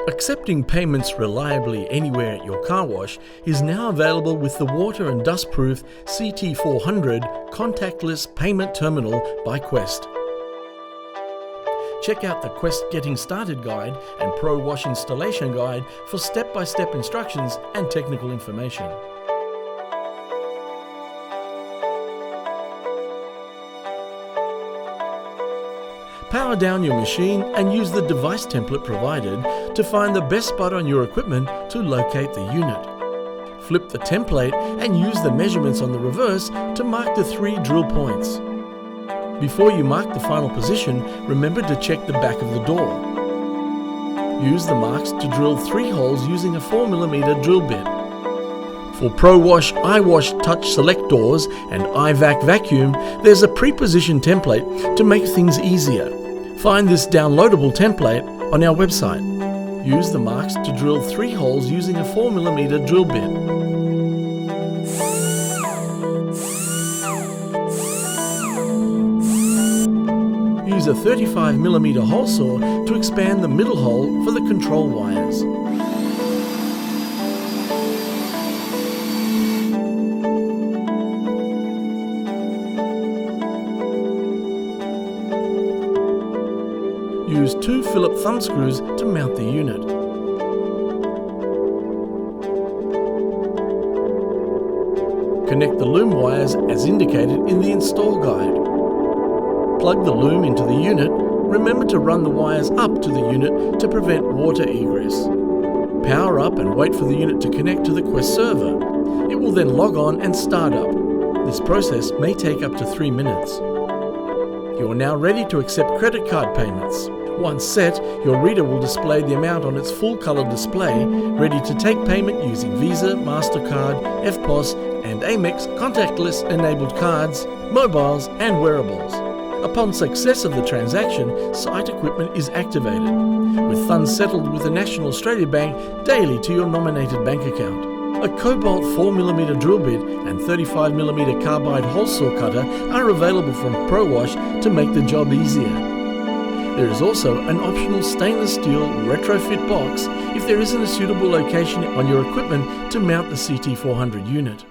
Accepting payments reliably anywhere at your car wash is now available with the water and dust-proof CT400 contactless payment terminal by Quest. Check out the Quest Getting Started Guide and Prowash installation guide for step-by-step instructions and technical information. Power down your machine and use the device template provided to find the best spot on your equipment to locate the unit. Flip the template and use the measurements on the reverse to mark the 3 drill points. Before you mark the final position, remember to check the back of the door. Use the marks to drill 3 holes using a 4mm drill bit. For Prowash iWash Touch Select Doors and iVac Vacuum, there's a pre-positioned template to make things easier. Find this downloadable template on our website. Use the marks to drill 3 holes using a 4mm drill bit. Use a 35mm hole saw to expand the middle hole for the control wires. Use 2 Phillip thumb screws to mount the unit. Connect the loom wires as indicated in the install guide. Plug the loom into the unit. Remember to run the wires up to the unit to prevent water egress. Power up and wait for the unit to connect to the Quest server. It will then log on and start up. This process may take up to 3 minutes. You are now ready to accept credit card payments. Once set, your reader will display the amount on its full color display, ready to take payment using Visa, MasterCard, EFTPOS and Amex contactless enabled cards, mobiles and wearables. Upon success of the transaction, site equipment is activated, with funds settled with the National Australia Bank daily to your nominated bank account. A Cobalt 4mm drill bit and 35mm carbide hole saw cutter are available from Prowash to make the job easier. There is also an optional stainless steel retrofit box if there isn't a suitable location on your equipment to mount the CT400 unit.